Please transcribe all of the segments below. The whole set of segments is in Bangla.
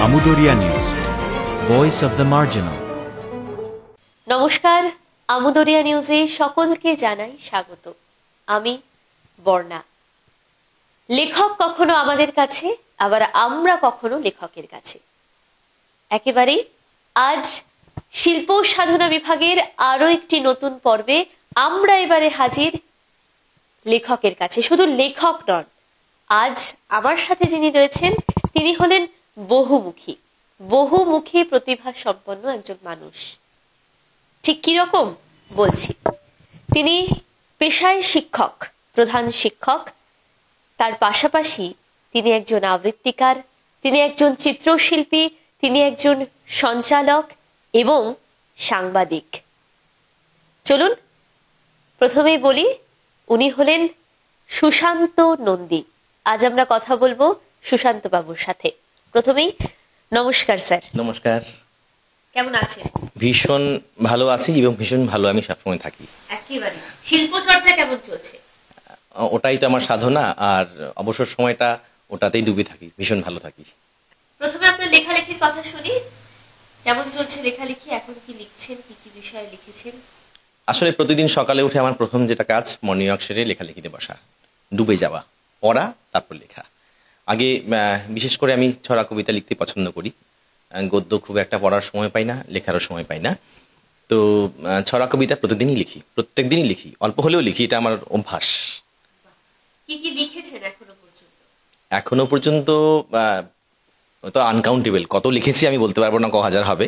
আমুদরিয়া news, voice of the marginal. নমস্কার, আমুদরিয়া নিউজে সকলকে জানাই স্বাগত। আমি বর্ণা। লেখক কখনো আমাদের কাছে, আবার আমরা কখনো লেখকের কাছে। একেবারেই আজ শিল্প সাধনা বিভাগের আরো একটি নতুন পর্বে আমরা এবারে হাজির লেখকের কাছে। শুধু লেখক নন, আজ আমার সাথে যিনি রয়েছেন তিনি হলেন বহুমুখী প্রতিভা সম্পন্ন একজন মানুষ। ঠিক কিরকম বলছি, তিনি পেশায় শিক্ষক, প্রধান শিক্ষক, তার পাশাপাশি তিনি একজন আবৃত্তিকার, তিনি একজন চিত্রশিল্পী, তিনি একজন সঞ্চালক এবং সাংবাদিক। চলুন প্রথমেই বলি, উনি হলেন সুশান্ত নন্দী। আজ আমরা কথা বলবো সুশান্ত বাবুর সাথে। প্রথমেই নমস্কার স্যার। নমস্কার। কেমন আছেন? ভীষণ ভালো আছি এবং ভীষণ ভালো আমি সবসময় থাকি। একেবারে। শিল্প চর্চা কেমন চলছে? ওটাই তো আমার সাধনা, আর অবসর সময়টা ওটাতেই ডুবে থাকি, ভীষণ ভালো থাকি। প্রথমে আপনার লেখালেখির কথা শুনি, কেমন চলছে লেখালেখি? এখন কি লিখছেন, কি কি বিষয়ে লিখেছেন? আসলে প্রতিদিন সকালে উঠে আমার প্রথম যেটা কাজ, মর্নিং ওয়াক সেরে লেখালেখিতে বসা, ডুবে যাওয়া, পড়া তারপর লেখা। আগে বিশেষ করে আমি ছড়া কবিতা লিখতে পছন্দ করি। গদ্য খুব একটা পড়ার সময় পাই না, লেখারও সময় পাই না। তো ছড়া কবিতা প্রতিদিনই লিখি, প্রত্যেক দিনই লিখি, অল্প হলেও লিখি, এটা আমার অভ্যাস। কি কি লিখেছেন এখনো পর্যন্ত? এখনো পর্যন্ত তো আনকাউন্টেবল, কত লিখেছি আমি বলতে পারবো না, হাজার হবে।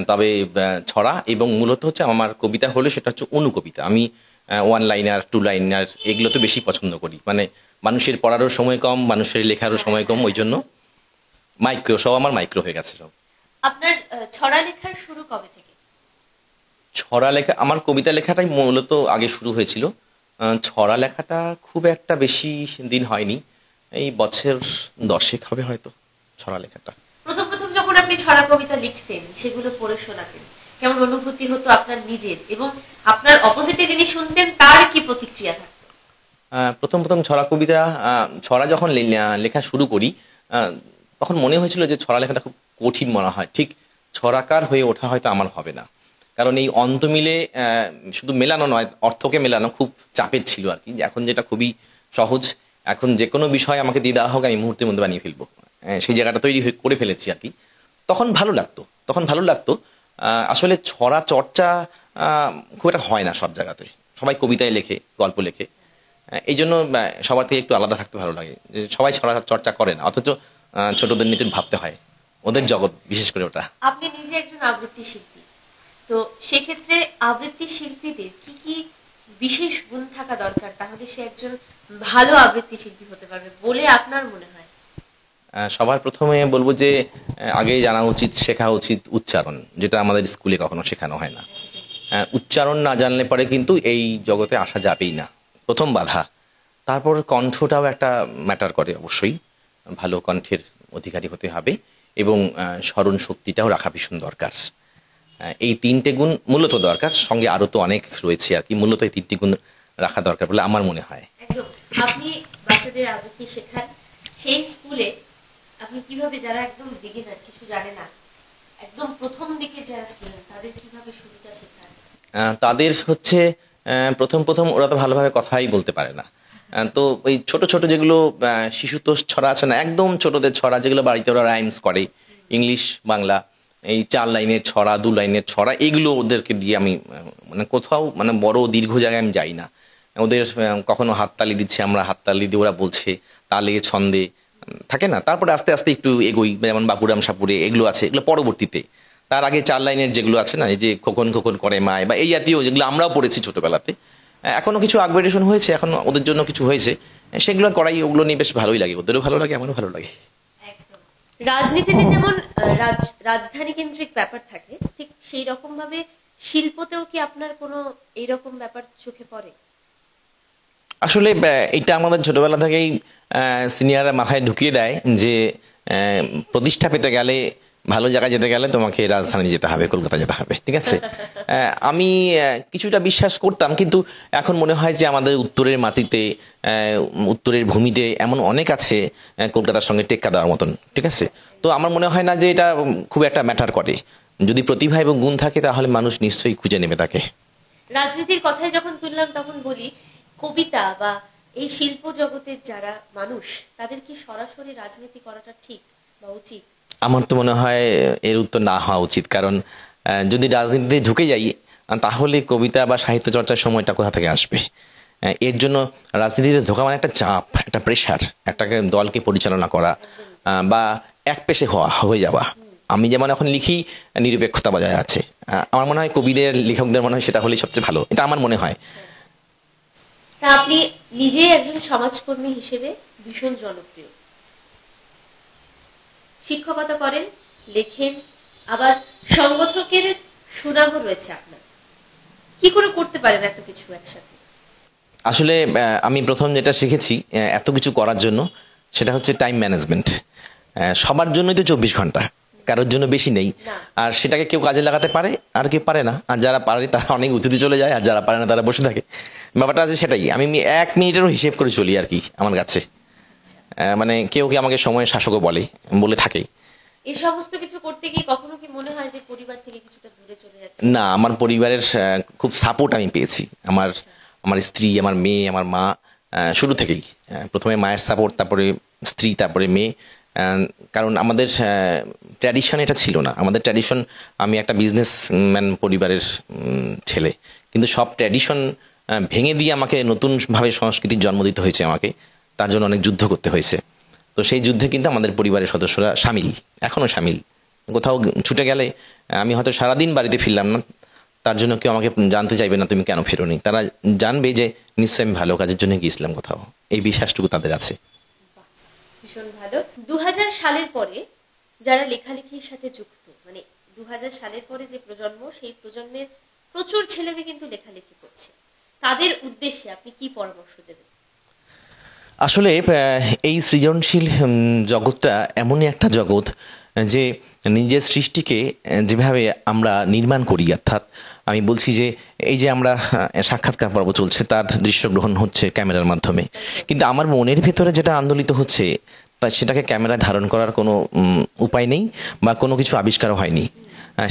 তবে ছড়া এবং মূলত হচ্ছে আমার কবিতা হলে সেটা হচ্ছে অনুকবিতা। আমি ওয়ান লাইনার, টু লাইনার এগুলো তো বেশি পছন্দ করি। মানে মানুষের পড়ারও সময় কম, মানুষের লেখারও সময় কম, ওই জন্য মাইক্রো, সব আমার মাইক্রো হয়ে গেছে সব। আপনার ছড়া লেখার শুরু কবে থেকে? ছড়া লেখা, আমার কবিতা লেখাটাই মূলত আগে শুরু হয়েছিল। ছড়া লেখাটা খুব একটা বেশি দিন হয়নি, এই বছর 10 হবে হয়তো ছড়া লেখাটা। প্রথম যখন আপনি ছড়া কবিতা লিখতেন, সেগুলো পড়ে শোনাতেন, কেমন অনুভূতি হতো আপনার নিজের, এবং আপনার অপোজিটে যিনি শুনতেন তার কি প্রতিক্রিয়া থাকতো? প্রথম ছড়া কবিতা, ছড়া যখন লেখা শুরু করি, তখন মনে হয়েছিল যে ছড়া লেখাটা খুব কঠিন মনে হয়। ঠিক ছড়াকার হয়ে ওঠা হয়তো আমার হবে না, কারণ এই অন্ত মিলে শুধু মেলানো নয়, অর্থকে মেলানো খুব চাপের ছিল আর কি। এখন যেটা খুবই সহজ, এখন যে কোনো বিষয় আমাকে দিয়ে দেওয়া হোক, আমি মুহূর্তের মধ্যে বানিয়ে ফেলবো, সেই জায়গাটা তৈরি করে ফেলেছি আর কি। তখন ভালো লাগতো। আসলে ছড়া চর্চা খুব একটা হয় না সব জায়গাতে, সবাই কবিতায় লেখে, গল্প লেখে, এই জন্য সবার থেকে একটু আলাদা থাকতে ভালো লাগে। সবাই ছড়া চর্চা করে না, অথচ ছোটদের নিতে ভাবতে হয়, ওদের জগৎ বিশেষ করে ওটা। আপনি নিজে একজন আবৃত্তি শিল্পী, তো সেক্ষেত্রে আবৃত্তি শিল্পীদের কি কি বিশেষ গুণ থাকা দরকার, তাহলে সে একজন ভালো আবৃত্তি শিল্পী হতে পারবে বলে আপনার মনে হয়? সবার প্রথমে বলবো যে আগে জানা উচিত, শেখা উচিত উচ্চারণ, যেটা আমাদের স্কুলে কখনো শেখানো হয় না। উচ্চারণ না জানলে পরে কিন্তু এই জগতে আসা যাবেই না, প্রথম বাধা। তারপর কণ্ঠটাও একটা ম্যাটার করে, অবশ্যই ভালো কণ্ঠের অধিকারী হতে হবে, এবং স্মরণ শক্তিটাও রাখা ভীষণ দরকার। এই 3টে গুণ মূলত দরকার, সঙ্গে আরো তো অনেক রয়েছে আর কি, মূলত এই 3টি গুণ রাখা দরকার বলে আমার মনে হয়। একদম। আপনি বাচ্চাদের আবৃত্তি শেখান, সেই স্কুলে আপনি কিভাবে, যারা একদম বিগিনার, কিছু জানে না, একদম প্রথম দিকে যারা স্টুডেন্ট, তাদের কিভাবে শুরুটা শেখান? তাদের হচ্ছে প্রথম ওরা তো ভালোভাবে কথাই বলতে পারে না। তো ওই ছোট যেগুলো শিশুতোষ ছড়া আছে না, একদম ছোটদের ছড়া, যেগুলো বাড়িতে ওরা রাইমস করে, ইংলিশ বাংলা, এই 4 লাইনের ছড়া, 2 লাইনের ছড়া, এগুলো ওদেরকে দিয়ে আমি মানে কোথাও মানে বড় দীর্ঘ জায়গায় আমি যাই না। ওদের কখনো হাততালি দিচ্ছে, আমরা হাততালি দিয়ে, ওরা বলছে তালে ছন্দে, থাকে না। তারপরে আস্তে আস্তে একটু এগোই, যেমন বাপুরাম সাপুরে এগুলো আছে, এগুলো পরবর্তীতে। তার আগে 4 লাইনের যেগুলো আছে না, এই যে খোকন করে মায়, বা এই জাতীয় যেগুলো আমরাও পড়েছি ছোটবেলাতে, এখনো কিছু আপগ্রেডেশন হয়েছে, এখন ওদের জন্য কিছু হয়েছে, সেগুলো করাই। ওগুলো নিয়ে বেশ ভালোই লাগে, ওদেরও ভালো লাগে, আমারও ভালো লাগে। রাজনীতিতে যেমন রাজধানী কেন্দ্রিক ব্যাপার থাকে, ঠিক সেই রকম ভাবে শিল্পতেও কি আপনার কোনো এইরকম ব্যাপার চোখে পড়ে? আসলে এটা আমাদের ছোটবেলা থেকেই সিনিয়ররা মাথায় ঢুকিয়ে দেয় যে প্রতিষ্ঠা পেতে গেলে ভালো জায়গায় যেতে গেলে তোমাকে রাজধানী যেতে হবে, কলকাতা যেতে হবে, ঠিক আছে। আমি কিছুটা বিশ্বাস করতাম, কিন্তু এখন মনে হয় যে আমাদের উত্তরের মাটিতে, উত্তরের ভূমিতে এমন অনেক আছে কলকাতার সঙ্গে টেক্কা দেওয়ার মতন, ঠিক আছে। তো আমার মনে হয় না যে এটা খুব একটা ম্যাটার করে। যদি প্রতিভা এবং গুণ থাকে তাহলে মানুষ নিশ্চয়ই খুঁজে নেবে তাকে। রাজনীতির কথায় যখন তুললাম তখন বলি, কবিতা বা এই শিল্প জগতের যারা মানুষ, তাদের কি সরাসরি রাজনীতি করাটা ঠিক বা উচিত? আমার তো মনে হয় এর উত্তর না হওয়া উচিত, কারণ যদি রাজনীতিতে ঢুকে যাই তাহলে কবিতা বা সাহিত্য চর্চার সময়টা কোথা থেকে আসবে? এর জন্য রাজনীতিতে ঢোকা মানে একটা চাপ, একটা প্রেশার, একটা দলকে পরিচালনা করা বা এক পেশে হয়ে যাওয়া। আমি যেমন এখন লিখি, নিরপেক্ষতা বজায় আছে। আমার মনে হয় কবিদের, লেখকদের মনে হয় সেটা হলেই সবচেয়ে ভালো, এটা আমার মনে হয়। তা আপনি নিজে একজন সমাজকর্মী হিসেবে ভীষণ জনপ্রিয়, শিক্ষকতা করেন, লেখেন, আবার সংগঠকের সুনামও রয়েছে আপনার। কি করে করতে পারেন এত কিছু একসাথে? আসলে আমি প্রথম যেটা শিখেছি এত কিছু করার জন্য, সেটা হচ্ছে টাইম ম্যানেজমেন্ট। সবার জন্যই তো 24 ঘন্টা, কারোর জন্য বেশি নেই। আর সেটাকে কেউ কাজে লাগাতে পারে আর কেউ পারে না। আর যারা পারে তারা অনেক উঁচুতে চলে যায়, আর যারা পারে না তারা বসে থাকে। ব্যাপারটা আছে সেটাই। আমি 1 মিনিটেরও হিসেব করে চলি আর কি আমার কাছে। মানে কেউ কি আমাকে সময়ের শাসকও বলে থাকে। এই সমস্ত কিছু করতে গিয়ে কখনো কি মনে হয় যে পরিবার থেকে কিছুটা দূরে চলে যাচ্ছে? না, আমার পরিবারের খুব সাপোর্ট আমি পেয়েছি। আমার স্ত্রী, আমার মেয়ে, আমার মা, শুরু থেকেই। প্রথমে মায়ের সাপোর্ট, তারপরে স্ত্রী, তারপরে মেয়ে। কারণ আমাদের ট্র্যাডিশন এটা ছিল না। আমাদের ট্র্যাডিশন, আমি একটা বিজনেসম্যান পরিবারের ছেলে, কিন্তু সব ট্র্যাডিশন ভেঙে দিয়ে আমাকে নতুনভাবে সংস্কৃতির জন্ম দিতে হয়েছে। আমাকে তার জন্য অনেক যুদ্ধ করতে হয়েছে। তো সেই যুদ্ধে কিন্তু আমাদের পরিবারের সদস্যরা সামিল, এখনও সামিল। কোথাও ছুটে গেলে আমি হয়তো সারাদিন বাড়িতে ফিরলাম না, তার জন্য কেউ আমাকে জানতে চাইবে না তুমি কেন ফেরোনি। তারা জানবে যে নিশ্চয়ই আমি ভালো কাজের জন্য গিয়েছিলাম কোথাও, এই বিশ্বাসটুকু তাদের আছে। ভীষণ ভালো। 2000 সালের পরে যারা লেখালেখির সাথে যুক্ত, মানে 2000 সালের পরে যে প্রজন্ম, সেই প্রজন্মের প্রচুর ছেলেমেয়ে কিন্তু লেখালেখি করছে, তাদের উদ্দেশ্যে আপনি কি পরামর্শ দেবেন? আসলে এই সৃজনশীল জগৎটা এমনই একটা জগৎ যে নিজের সৃষ্টিকে যেভাবে আমরা নির্মাণ করি, অর্থাৎ আমি বলছি যে এই যে আমরা সাক্ষাৎকার পর্ব চলছে, তার দৃশ্যগ্রহণ হচ্ছে ক্যামেরার মাধ্যমে, কিন্তু আমার মনের ভেতরে যেটা আন্দোলিত হচ্ছে সেটাকে ক্যামেরায় ধারণ করার কোনো উপায় নেই বা কোনো কিছু আবিষ্কারও হয়নি।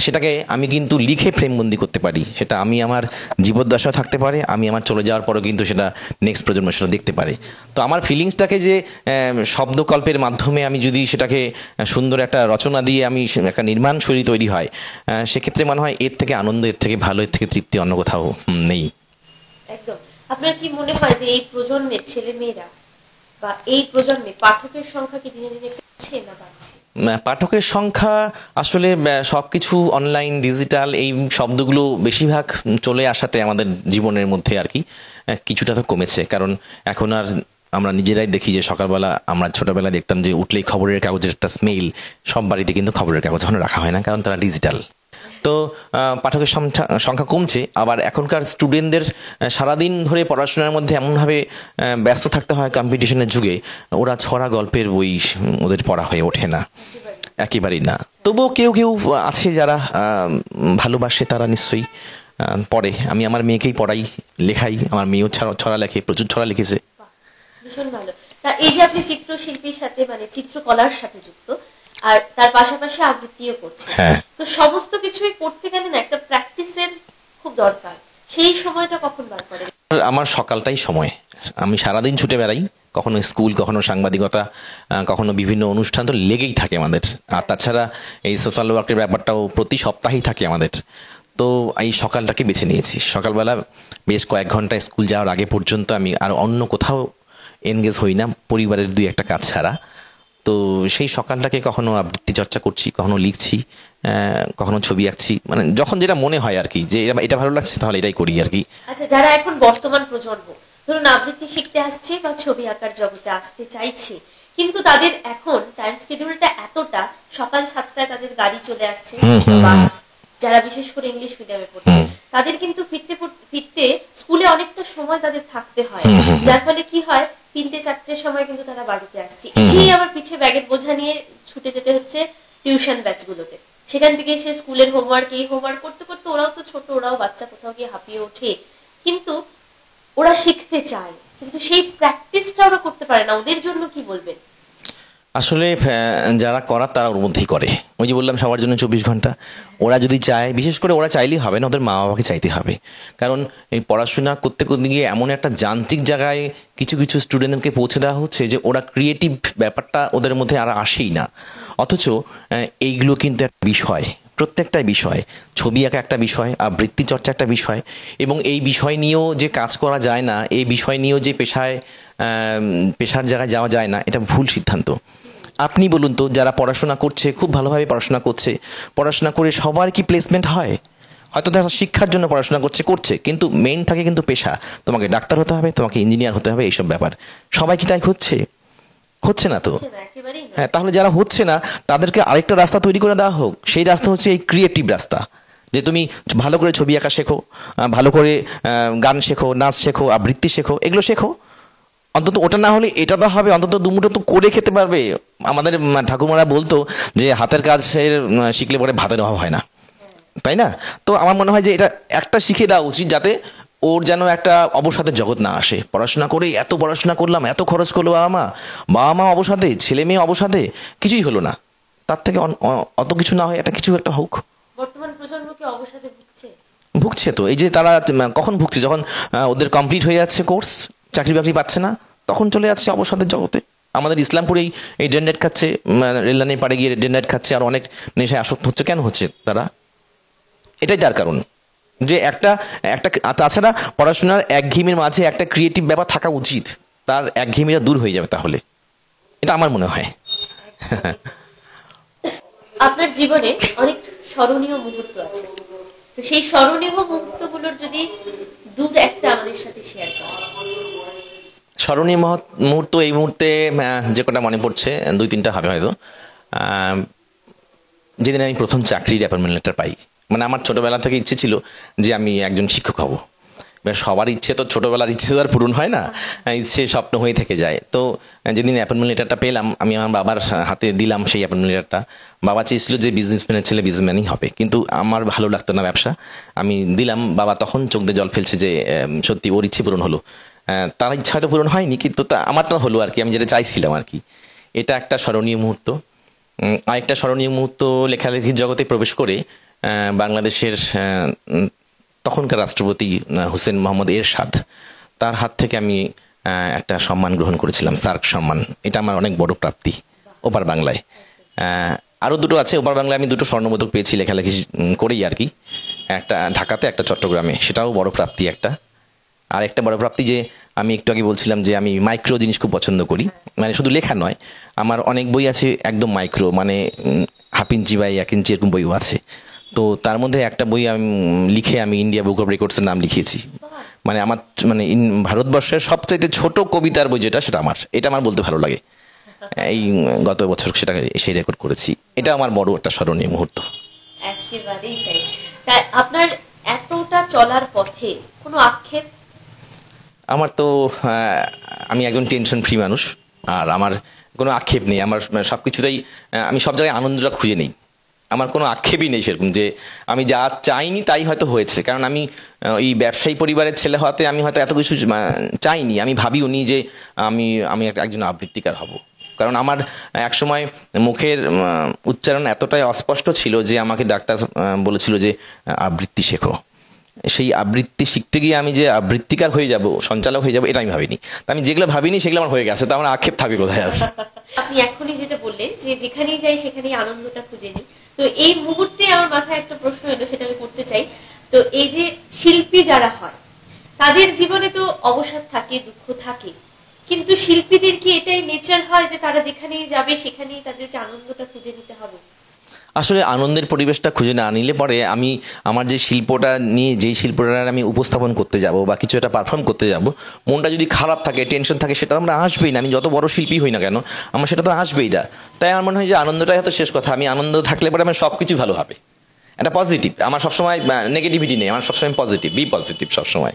সেটাকে আমি কিন্তু লিখে ফ্রেমবন্দি করতে পারি। সেটা আমি আমার জীবদ্দশা থাকতে পারে, আমি আমার চলে যাওয়ার পরেও কিন্তু সেটা নেক্সট প্রজন্ম সেটা দেখতে পারে। তো আমার ফিলিংসটাকে যে শব্দকল্পের মাধ্যমে আমি যদি সেটাকে সুন্দর একটা রচনা দিয়ে আমি একটা নির্মাণ শৈলী তৈরি হয়, সেক্ষেত্রে মনে হয় এর থেকে আনন্দ, এর থেকে ভালো, এর থেকে তৃপ্তি অন্য কোথাও নেই। একদম। আপনার কি মনে হয় যে এই প্রজন্মের ছেলে মেয়েরা বা এই প্রজন্মে পাঠকের সংখ্যা কি দিনে দিনে কমছে না বাড়ছে? পাঠকের সংখ্যা আসলে সবকিছু অনলাইন, ডিজিটাল, এই শব্দগুলো বেশিরভাগ চলে আসাতে আমাদের জীবনের মধ্যে আর কি কিছুটা তো কমেছে। কারণ এখন আর আমরা নিজেরাই দেখি যে সকালবেলা আমরা ছোটবেলায় দেখতাম যে উঠলেই খবরের কাগজের একটা স্মেল, সব বাড়িতে কিন্তু খবরের কাগজ এখন রাখা হয় না, কারণ তারা ডিজিটাল। তো পাঠকের সংখ্যা কমছে। আবার এখনকার স্টুডেন্টদের সারাদিন ধরে পড়াশোনার মধ্যে এমনভাবে ব্যস্ত থাকতে হয় কম্পিটিশনের যুগে, ওরা ছড়া গল্পের বই ওদের পড়া হয়ে ওঠে না, একেবারেই না। তবুও কেউ কেউ আছে যারা ভালোবাসে, তারা নিশ্চয়ই পড়ে। আমি আমার মেয়েকেই পড়াই, লেখাই। আমার মেয়েও ছড়া লেখে, প্রচুর ছড়া লিখেছে। ভীষণ ভালো। তা এই যে আপনি চিত্রশিল্পীর সাথে, মানে চিত্রকলার সাথে যুক্ত, আর তার পাশাপাশি আবৃত্তিও করছেন, তো সমস্ত কিছুই করতে গেলে না একটা প্র্যাকটিসের খুব দরকার। সেই সময়টা কখন বার করেন? আমার সকালটাই সময়। আমি সারাদিন ছুটে বেড়াই, কখনো স্কুল, কখনো সাংবাদিকতা, কখনো বিভিন্ন অনুষ্ঠান তো লেগেই থাকে আমাদের। আর তাছাড়া এই সোশ্যাল ওয়ার্কের ব্যাপারটাও প্রতি সপ্তাহেই থাকে আমাদের। তো এই সকালটাকে বেছে নিয়েছি। সকালবেলা বেশ কয়েক ঘন্টা স্কুল যাওয়ার আগে পর্যন্ত আমি আর অন্য কোথাও এনগেজ হই না, পরিবারের 2-1 কাজ ছাড়া। তো সেই সকালটাকে কখনো আবৃত্তি চর্চা করছি, কখনো লিখছি, কখনো ছবি আঁকছি, মানে যখন যেটা মনে হয় আর কি, যে এটা ভালো লাগছে তাহলে এটাই করি আর কি। আচ্ছা, যারা এখন বর্তমান প্রজন্ম ধরুন আবৃত্তি শিখতে আসছে বা ছবি আঁকার জগতে আসতে চাইছে, কিন্তু তাদের এখন টাইম শিডিউলটা এতটা, সকাল 7টায় তাদের গাড়ি চলে আসছে, বাস, যারা বিশেষ করে ইংলিশ মিডিয়ামে পড়ছে তাদের কিন্তু ফিরতে স্কুলে অনেকটা সময় তাদের থাকতে হয়, যার ফলে কি হয় 3টে 4টের সময় কিন্তু তারা বাড়িতে আসছে, সেই আবার পিঠে ব্যাগের বোঝা নিয়ে ছুটে যেতে হচ্ছে টিউশন ব্যাচগুলোতে, সেখান থেকে সে স্কুলের হোমওয়ার্ক এই হোমওয়ার্ক করতে করতে, ওরাও তো ছোট, ওরাও বাচ্চা, কোথাও গিয়ে হাঁপিয়ে ওঠে, কিন্তু ওরা শিখতে চায়, কিন্তু সেই প্র্যাকটিসটা ওরা করতে পারে না। ওদের জন্য কি বলবেন? আসলে যারা করার তারা ওর মধ্যেই করে। ওই যে বললাম সবার জন্য 24 ঘন্টা। ওরা যদি চায়, বিশেষ করে ওরা চাইলেই হবে না, ওদের মা বাবাকে চাইতে হবে। কারণ এই পড়াশোনা করতে করতে গিয়ে এমন একটা যান্ত্রিক জায়গায় কিছু কিছু স্টুডেন্টদেরকে পৌঁছে দেওয়া হচ্ছে যে ওরা ক্রিয়েটিভ ব্যাপারটা ওদের মধ্যে আর আসেই না। অথচ এইগুলো কিন্তু একটা বিষয়, প্রত্যেকটাই বিষয়। ছবি আঁকা একটা বিষয়, আবৃত্তি চর্চা একটা বিষয়, এবং এই বিষয় নিয়েও যে কাজ করা যায় না, এই বিষয় নিয়েও যে পেশার জায়গায় যাওয়া যায় না, এটা ভুল সিদ্ধান্ত। আপনি বলুন তো, যারা পড়াশোনা করছে, খুব ভালোভাবে পড়াশোনা করছে, পড়াশোনা করে সবার কি প্লেসমেন্ট হয়? হয়তো তারা শিক্ষার জন্য পড়াশোনা করছে, কিন্তু মেইন থাকে কিন্তু পেশা। তোমাকে ডাক্তার হতে হবে, তোমাকে ইঞ্জিনিয়ার হতে হবে, এইসব ব্যাপার। সবাই কি তাই হচ্ছে না তো? হ্যাঁ, তাহলে যারা হচ্ছে না তাদেরকে আরেকটা রাস্তা তৈরি করে দেওয়া হোক। সেই রাস্তা হচ্ছে এই ক্রিয়েটিভ রাস্তা, যে তুমি ভালো করে ছবি আঁকা শেখো, ভালো করে গান শেখো, নাচ শেখো, আবৃত্তি শেখো, এগুলো শেখো। অন্তত ওটা না হলে এটা তো হবে, অন্তত দুমুটো তো করে খেতে পারবে। আমাদের ঠাকুমারা বলতো যে হাতের কাজের শিখলে পরে ভাতের অভাব হয় না, তাই না? তো আমার মনে হয় যে এটা একটা শিখে দেওয়া উচিত, যাতে ওর যেন একটা অবসাদের জগৎ না আসে। পড়াশোনা করে এত পড়াশোনা করলাম, এত খরচ করলো বাবা মা অবসাদে, ছেলে মেয়ে অবসাদে, কিছুই হলো না। তার থেকে অত কিছু না হয়, এটা কিছু একটা হোক। বর্তমান প্রজন্ম কি অবসাদে ভুগছে তো। এই যে তারা কখন ভুগছে? যখন ওদের কমপ্লিট হয়ে যাচ্ছে কোর্স, চাকরি বাকরি পাচ্ছে না, তখন চলে যাচ্ছে অবসাদের জগতে। আমাদের ইসলামপুরেই এই ডেন্ডাইট খাচ্ছে, রেললাইনের পাড়ে গিয়ে ডেন্ডাইট খাচ্ছে, আর অনেক নেশায় আসক্ত হচ্ছে। কেন হচ্ছে তারা? এটাই তার কারণ, যে একটা তাছাড়া পড়াশোনার একঘেয়েমির মাঝে একটা ক্রিয়েটিভ ব্যাপার থাকা উচিত। তার একঘেয়েমিটা দূর হয়ে যাবে তাহলে, এটা আমার মনে হয়। আপনার জীবনে অনেক স্মরণীয় মুহূর্ত আছে, তো সেই স্মরণীয় মুহূর্তগুলোর যদি দূর একটা আমাদের সাথে শেয়ার করেন। স্মরণীয় মুহূর্ত এই মুহূর্তে যে কটা মনে পড়ছে, 2-3টা হবে হয়তো। যেদিন আমি প্রথম চাকরির অ্যাপয়েন্টমেন্ট লেটার পাই, মানে আমার ছোটোবেলা থেকে ইচ্ছে ছিল যে আমি একজন শিক্ষক হব। সবার ইচ্ছে তো, ছোটোবেলার ইচ্ছে তো আর পূরণ হয় না, ইচ্ছে স্বপ্ন হয়ে থেকে যায়। তো যেদিন অ্যাপয়েন্টমেন্ট লেটারটা পেলাম, আমি আমার বাবার হাতে দিলাম সেই অ্যাপয়েন্টমেন্ট লেটারটা। বাবা চেয়েছিল যে বিজনেসম্যানের ছেলে বিজনেসম্যানই হবে, কিন্তু আমার ভালো লাগতো না ব্যবসা। আমি দিলাম, বাবা তখন চোখ দিয়ে জল ফেলছে যে সত্যি ওর ইচ্ছে পূরণ হলো। তার ইচ্ছা হয়তো পূরণ হয়নি, কিন্তু আমারটা হলো আর কি, আমি যেটা চাইছিলাম আর কি। এটা একটা স্মরণীয় মুহূর্ত। আরেকটা স্মরণীয় মুহূর্ত, লেখালেখির জগতে প্রবেশ করে বাংলাদেশের তখনকার রাষ্ট্রপতি হোসেন মোহাম্মদ এরশাদ, তার হাত থেকে আমি একটা সম্মান গ্রহণ করেছিলাম, সার্ক সম্মান। এটা আমার অনেক বড় প্রাপ্তি ওপার বাংলায়। আরও দুটো আছে ওপার বাংলায়, আমি 2টো স্বর্ণপদক পেয়েছি লেখালেখি করেই আর কি, একটা ঢাকাতে, একটা চট্টগ্রামে। সেটাও বড় প্রাপ্তি একটা। আর একটা বড় প্রাপ্তি যে আমি একটু আগে বলছিলাম যে আমি মাইক্রো জিনিস খুব পছন্দ করি, মানে শুধু লেখা নয়, আমার অনেক বই আছে একদম মাইক্রো, মানে 1/2 ইঞ্চি বা 1 ইঞ্চি এরকম বইও আছে। তো তার মধ্যে একটা বই আমি লিখে আমি ইন্ডিয়া বুক অফ রেকর্ডসের নাম লিখিয়েছি। মানে আমার ভারতবর্ষের সবচাইতে ছোট কবিতার বই যেটা, সেটা এটা আমার বলতে ভালো লাগে। এই গত বছর সেটা সেই রেকর্ড করেছি। এটা আমার বড় একটা স্মরণীয় মুহূর্ত। একেবারেই তাই। আপনার এতটা চলার পথে কোনো আক্ষেপ? আমার তো আমি একজন টেনশন ফ্রি মানুষ, আর আমার কোনো আক্ষেপ নেই। আমার সব কিছুতেই আমি সব জায়গায় আনন্দটা খুঁজে নেই। আমার কোনো আক্ষেপই নেই সেরকম, যে আমি যা চাইনি তাই হয়তো হয়েছে। কারণ আমি এই ব্যবসায়ী পরিবারের ছেলে হওয়াতে আমি হয়তো এত কিছু চাইনি। আমি ভাবিও নি যে আমি একজন আবৃত্তিকার হব। কারণ আমার একসময় মুখের উচ্চারণ এতটাই অস্পষ্ট ছিল যে আমাকে ডাক্তার বলেছিল যে আবৃত্তি শেখো। সেই আবৃত্তি শিখতে গিয়ে আমি যে আবৃত্তিকার হয়ে যাব, সঞ্চালক হয়ে যাব, এটা আমি ভাবিনি। আমি যেগুলো ভাবিনি সেগুলো আমার হয়ে গেছে, তো আমার আক্ষেপ থাকবে কোথায় আর? আপনি এখনই যেটা বললেন যে যেখানেই যাই সেখানেই আনন্দটা খুঁজে নিই, তো এই মুহূর্তে আমার মাথায় একটা প্রশ্ন এলো, সেটা আমি করতে চাই। তো এই যে শিল্পী যারা হয় তাদের জীবনে তো অবসাদ থাকে, দুঃখ থাকে, কিন্তু শিল্পীদের কি এটাই নেচার হয় যে তারা যেখানেই যাবে সেখানেই তাদেরকে আনন্দটা খুঁজে নিতে হবে? আসলে আনন্দের পরিবেশটা খুঁজে না নিলে পরে আমি আমার যে শিল্পটা নিয়ে, যেই শিল্পটা আমি উপস্থাপন করতে যাব বা কিছু একটা পারফর্ম করতে যাব, মনটা যদি খারাপ থাকে, টেনশন থাকে, সেটা আমরা আসবেই না। আমি যত বড় শিল্পী হই না কেন, আমার সেটা তো আসবেই না। তাই আমার মনে হয় যে আনন্দটাই হয়তো শেষ কথা। আমি আনন্দ থাকলে পরে আমার সব কিছু ভালো হবে। এটা পজিটিভ। আমার সবসময় নেগেটিভিটি নেই, আমার সবসময় পজিটিভ, বি পজিটিভ সবসময়।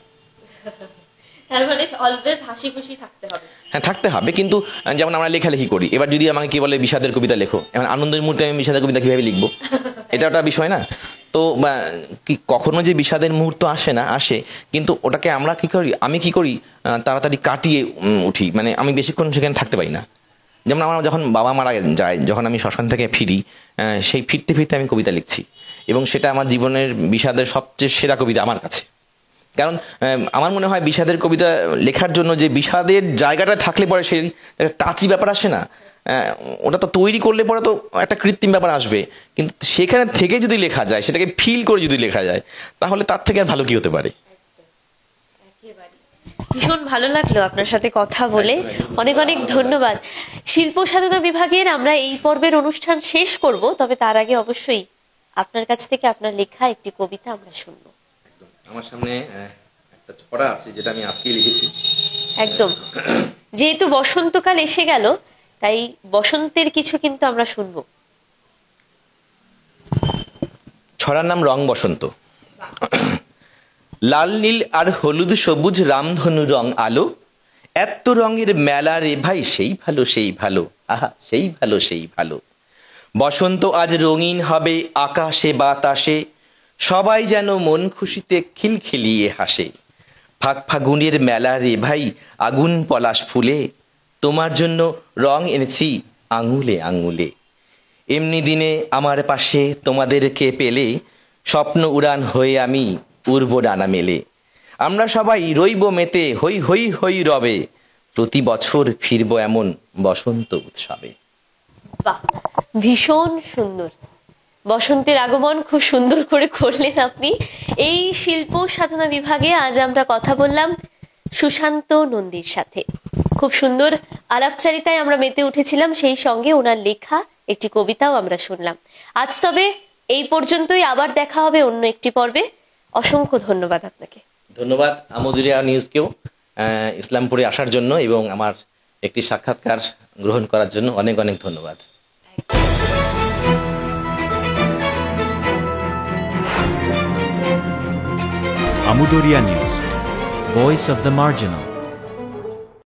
তার মানে অলওয়েজ হাসি খুশি থাকতে হবে। হ্যাঁ, থাকতে হবে, কিন্তু যেমন আমরা লেখালেখি করি, এবার যদি আমাকে কি বলে বিষাদের কবিতা লেখো, এখন আনন্দের মুহূর্তে আমি বিষাদের কবিতা কিভাবে লিখবো, এটা একটা বিষয় না? তো কি কখনো যে বিষাদের মুহূর্ত আসে না, আসে, কিন্তু ওটাকে আমরা কি করি, আমি কি করি, তাড়াতাড়ি কাটিয়ে উঠি, মানে আমি বেশিক্ষণ সেখানে থাকতে পারি না। যেমন আমার যখন বাবা মারা যায়, যখন আমি শ্মশান থেকে ফিরি, সেই ফিরতে ফিরতে আমি কবিতা লিখছি, এবং সেটা আমার জীবনের বিষাদের সবচেয়ে সেরা কবিতা আমার কাছে। কারণ আমার মনে হয় বিষাদের কবিতা লেখার জন্য যে বিষাদের জায়গাটা থাকলে পরে সেই টাচি ব্যাপার আসে না, ওটা তো তৈরি করলে পরে তো একটা কৃত্রিম ব্যাপার আসবে, কিন্তু সেখানে থেকে যদি লেখা যায়, সেটাকে ফিল করে যদি লেখা যায়, তাহলে তার থেকে আর ভালো কি হতে পারে। ভীষণ ভালো লাগলো আপনার সাথে কথা বলে, অনেক অনেক ধন্যবাদ। শিল্প সাধনা বিভাগের আমরা এই পর্বের অনুষ্ঠান শেষ করব, তবে তার আগে অবশ্যই আপনার কাছ থেকে আপনার লেখা একটি কবিতা আমরা শুনবো। আমার সামনে একটা ছড়া আছে, যেটা আমি আজকেই লিখেছি। একদম, যেহেতু বসন্তকাল এসে গেল, তাই বসন্তের কিছু কিন্তু আমরা শুনবো। ছড়ার নাম রং বসন্ত। লাল নীল আর হলুদ সবুজ রামধনু রং আলো, এত রঙের মেলা রে ভাই, সেই ভালো সেই ভালো, আহা সেই ভালো সেই ভালো। বসন্ত আজ রঙিন হবে আকাশে বাতাসে, সবাই যেন মন খুশিতে খিলখিলিয়ে হাসে। ফাগ ফাগুনের মেলা রে ভাই, আগুন পলাশ ফুলে, তোমার জন্য রং এনেছি আঙুলে আঙুলে। এমনি দিনে আমার পাশে তোমাদেরকে পেলে, স্বপ্ন উড়ান হয়ে আমি উড়ব ডানা মেলে। আমরা সবাই রইব মেতে, হই হই হই রবে, প্রতি বছর ফিরব এমন বসন্ত উৎসবে। বাহ, ভীষণ সুন্দর। বসন্তের আগমন খুব সুন্দর করে করলেন আপনি। এই শিল্প সাধনা বিভাগে আজ আমরা কথা বললাম সুশান্ত নন্দীর সাথে। খুব সুন্দর আলাপচারিতায় আমরা মেতে উঠেছিলাম, সেই সঙ্গে ওনার লেখা একটি কবিতাও আমরা শুনলাম। আজ তবে এই পর্যন্তই, আবার দেখা হবে অন্য একটি পর্বে। অসংখ্য ধন্যবাদ আপনাকে। ধন্যবাদ আমোদুরিয়া নিউজকেও ইসলামপুরে আসার জন্য এবং আমার একটি সাক্ষাৎকার গ্রহণ করার জন্য অনেক অনেক ধন্যবাদ। Amudoria News, Voice of the Marginal.